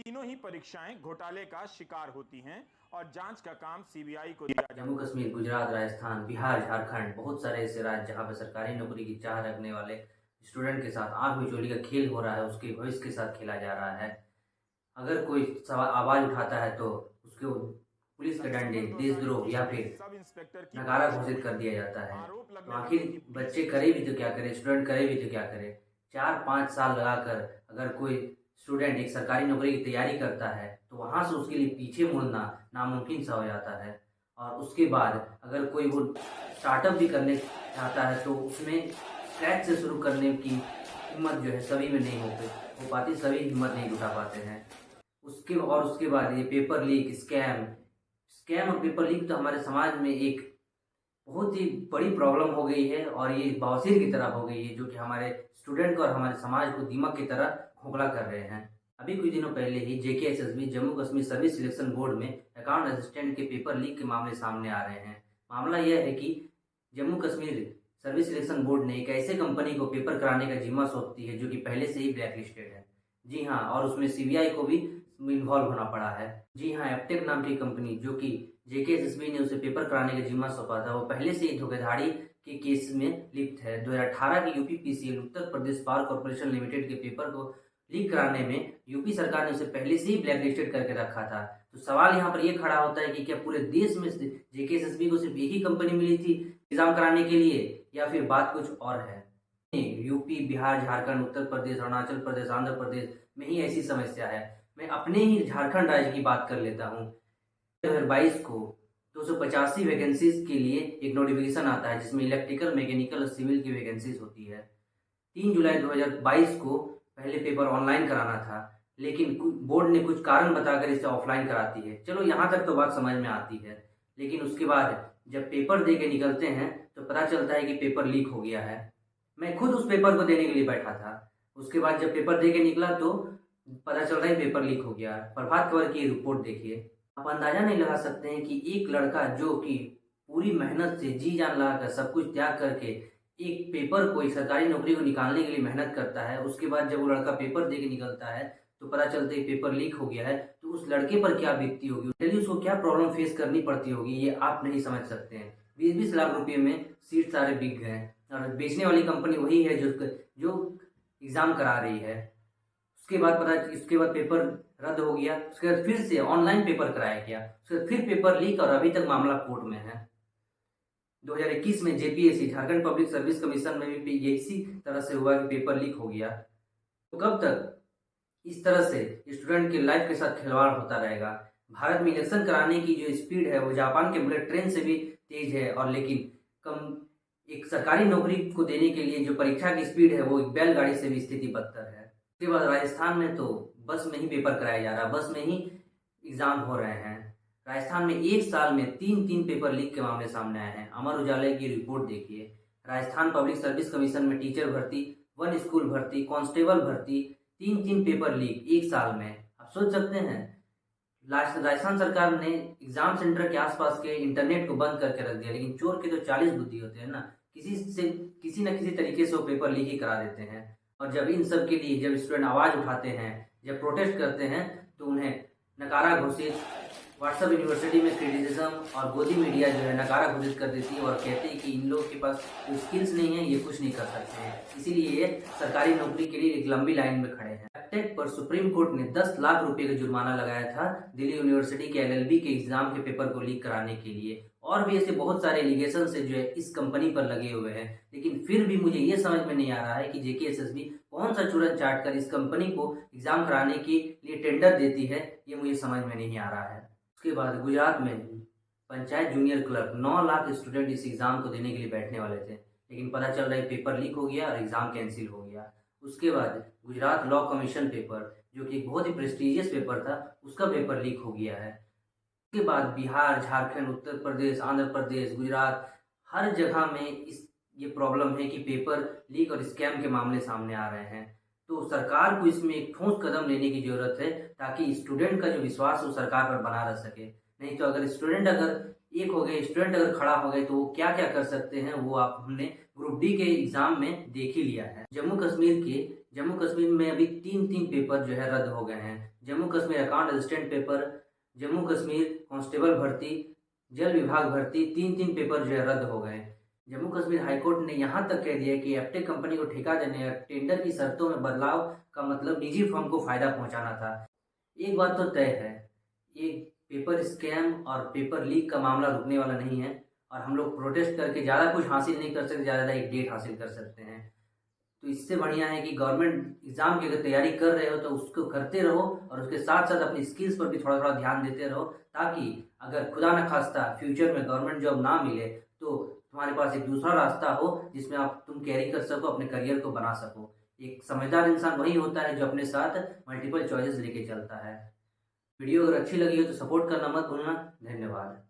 तीनों ही परीक्षाएं घोटाले का शिकार होती हैं और जांच का काम सीबीआई को दिया जाता है। जम्मू कश्मीर, गुजरात, राजस्थान, बिहार, झारखंड, बहुत सारे ऐसे राज्य जहाँ पर सरकारी नौकरी की चाह रखने वाले स्टूडेंट के साथ आंख मिचौली का खेल हो रहा है, उसके भविष्य के साथ खेला जा रहा है। अगर कोई सवाल आवाज उठाता है तो उसको पुलिस के डंडे, सितंबर देशद्रोह 2021 या में फिर सब इंस्पेक्टर की नकारा परीक्षा घोषित हुई कर थी। दिया जाता है। आरोप तो लगने लगे आखिर कि बच्चे पीछे करे किसी भी तो क्या करे, स्टूडेंट करे भी तो क्या करे। 4-5 साल लगाकर अगर कोई स्टूडेंट एक सरकारी नौकरी की तैयारी करता है तो वहाँ से उसके लिए पीछे मुड़ना नामुमकिन सा हो जाता है। और उसके बाद अगर कोई वो स्टार्टअप भी करने चाहता है तो उसमें स्क्रैच से शुरू करने की हिम्मत जो है सभी में नहीं हो पाती, सभी हिम्मत नहीं जुटा पाते हैं। उसके बाद ये पेपर लीक, स्कैम और पेपर लीक तो हमारे समाज में एक बहुत ही बड़ी प्रॉब्लम हो गई है और ये बवासीर की तरह हो गई है, जो कि हमारे स्टूडेंट को और हमारे समाज को दीमक की तरह खोखला कर रहे हैं। अभी कुछ दिनों पहले ही JKSSB Jammu Kashmir service selection board में अकाउंट असिस्टेंट के पेपर लीक के मामले सामने आ रहे हैं। मामला यह है कि Jammu Kashmir service selection board ने एक ऐसे कंपनी को पेपर कराने का जिम्मा सौंप दी है जो कि पहले से ही ब्लैक लिस्टेड है। जी हाँ, और उसमें सीबीआई को भी इन्वॉल्व होना पड़ा है। जी हाँ, एप्टेक नाम की कंपनी जो कि जेकेएसएसबी ने उसे पेपर कराने का जिम्मा सौंपा था, वो पहले से ही धोखाधड़ी के केस में लिप्त है। 2018 के UPPCL Uttar Pradesh power corporation limited के पेपर को लीक कराने में यूपी सरकार ने उसे पहले से ही ब्लैक लिस्टेड करके रखा था। तो सवाल यहाँ पर यह खड़ा होता है कि क्या पूरे देश में जेकेएसएसबी को सिर्फ एक ही कंपनी मिली थी एग्जाम कराने के लिए, या फिर बात कुछ और है। यूपी, बिहार, झारखंड, उत्तर प्रदेश, अरुणाचल प्रदेश, आंध्र प्रदेश में ही ऐसी समस्या है। मैं अपने ही झारखंड राज्य की बात कर लेता हूँ। 2022 को 285 वैकेंसीज के लिए एक नोटिफिकेशन आता है जिसमें इलेक्ट्रिकल, मैकेनिकल और सिविल की वैकेंसीज होती है। 3 जुलाई 2022 को पहले पेपर ऑनलाइन कराना था, लेकिन बोर्ड ने कुछ कारण बताकर इसे ऑफलाइन कराती है। चलो यहाँ तक तो बात समझ में आती है, लेकिन उसके बाद जब पेपर दे के निकलते हैं तो पता चलता है कि पेपर लीक हो गया है। मैं खुद उस पेपर को देने के लिए बैठा था। उसके बाद जब पेपर दे के निकला तो पता चल रहा है पेपर लीक हो गया। प्रभात खबर की रिपोर्ट देखिए। आप अंदाजा नहीं लगा सकते हैं कि एक लड़का जो कि पूरी मेहनत से जी जान लगाकर सब कुछ त्याग करके एक पेपर को, एक सरकारी नौकरी को निकालने के लिए मेहनत करता है, उसके बाद जब वो लड़का पेपर दे के निकलता है तो पता चलता है पेपर लीक हो गया है, तो उस लड़के पर क्या बीतती होगी, चलिए उसको क्या प्रॉब्लम फेस करनी पड़ती होगी, ये आप नहीं समझ सकते हैं। 20-20 लाख रुपए में सीट सारे बिक गए और बेचने वाली कंपनी वही है जो एग्जाम करा रही है। उसके बाद पेपर रद्द हो गया, उसके बाद फिर से ऑनलाइन पेपर कराया गया, उसके बाद फिर पेपर लीक और अभी तक मामला कोर्ट में है। 2021 में JPSC, Jharkhand public service commission में भी इसी तरह से हुआ कि पेपर लीक हो गया। तो कब तक इस तरह से स्टूडेंट की लाइफ के साथ खिलवाड़ होता रहेगा। भारत में इलेक्शन कराने की जो स्पीड है वो जापान के बुलेट ट्रेन से भी तेज है, और लेकिन कम एक सरकारी नौकरी को देने के लिए जो परीक्षा की स्पीड है वो एक बैलगाड़ी से भी स्थिति बदतर है। उसके बाद राजस्थान में तो बस में ही पेपर कराया जा रहा है, बस में ही एग्जाम हो रहे हैं। राजस्थान में एक साल में 3 पेपर लीक के मामले सामने आए हैं। अमर उजाला की रिपोर्ट देखिए। राजस्थान पब्लिक सर्विस कमीशन में टीचर भर्ती, 1 स्कूल भर्ती, कांस्टेबल भर्ती, 3 पेपर लीक एक साल में। आप सोच सकते हैं, राजस्थान सरकार ने एग्जाम सेंटर के आसपास के इंटरनेट को बंद करके रख दिया, लेकिन चोर के तो 40 बुद्धि होते हैं ना, किसी न किसी तरीके से वो पेपर लीक ही करा देते हैं। और जब इन सब के लिए जब स्टूडेंट आवाज उठाते हैं, जब प्रोटेस्ट करते हैं, तो उन्हें नकारा घोषित, व्हाट्सएप यूनिवर्सिटी में क्रिटिसिज्म और गोदी मीडिया जो है नकारा घोषित कर देती है और कहते हैं कि इन लोगों के पास जो स्किल्स नहीं है, ये कुछ नहीं कर सकते हैं, इसीलिए ये सरकारी नौकरी के लिए एक लंबी लाइन में खड़े हैं। एप्टेक पर सुप्रीम कोर्ट ने 10 लाख रुपए का जुर्माना लगाया था दिल्ली यूनिवर्सिटी के एलएलबी के एग्जाम के पेपर को लीक कराने के लिए। और भी ऐसे बहुत सारे एलिगेशन से जो है इस कंपनी पर लगे हुए हैं, लेकिन फिर भी मुझे ये समझ में नहीं आ रहा है कि जेकेएसएसबी कौन सा चूरन चाट कर इस कंपनी को एग्जाम कराने के लिए टेंडर देती है, ये मुझे समझ में नहीं आ रहा है। उसके बाद गुजरात में panchayat junior clerk 9 lakh student इस एग्जाम को देने के लिए बैठने वाले थे, लेकिन पता चल रहा है पेपर लीक हो गया और एग्जाम कैंसिल हो गया। उसके बाद गुजरात लॉ कमीशन पेपर, जो कि एक बहुत ही प्रेस्टिजियस पेपर था, उसका पेपर लीक हो गया है। उसके बाद बिहार, झारखंड, उत्तर प्रदेश, आंध्र प्रदेश, गुजरात, हर जगह में ये प्रॉब्लम है कि पेपर लीक और स्कैम के मामले सामने आ रहे हैं। तो सरकार को इसमें एक ठोस कदम लेने की जरूरत है ताकि स्टूडेंट का जो विश्वास है वो सरकार पर बना रह सके। नहीं तो अगर एक हो गए स्टूडेंट अगर खड़ा हो गए तो वो क्या क्या कर सकते हैं, वो आप हमने ग्रुप डी के एग्जाम में देख ही लिया है। जम्मू कश्मीर में अभी 3 पेपर जो है रद्द हो गए हैं। Jammu Kashmir account assistant paper, Jammu Kashmir constable भर्ती, जल विभाग भर्ती, 3 पेपर जो है रद्द हो गए। जम्मू कश्मीर हाईकोर्ट ने यहाँ तक कह दिया कि एप्टेक कंपनी को ठेका देने और टेंडर की शर्तों में बदलाव का मतलब निजी फर्म को फायदा पहुंचाना था। एक बात तो तय है, ये पेपर स्कैम और पेपर लीक का मामला रुकने वाला नहीं है और हम लोग प्रोटेस्ट करके ज़्यादा कुछ हासिल नहीं कर सकते, ज़्यादा एक डेट हासिल कर सकते हैं। तो इससे बढ़िया है कि गवर्नमेंट एग्जाम की अगर तैयारी कर रहे हो तो उसको करते रहो और उसके साथ साथ अपनी स्किल्स पर भी थोड़ा थोड़ा ध्यान देते रहो, ताकि अगर खुदा न खास्ता फ्यूचर में गवर्नमेंट जॉब ना मिले तो तुम्हारे पास एक दूसरा रास्ता हो जिसमें तुम कैरी कर सको, अपने करियर को बना सको। एक समझदार इंसान वही होता है जो अपने साथ मल्टीपल चॉइसेस लेके चलता है। वीडियो अगर अच्छी लगी हो तो सपोर्ट करना मत भूलना। धन्यवाद।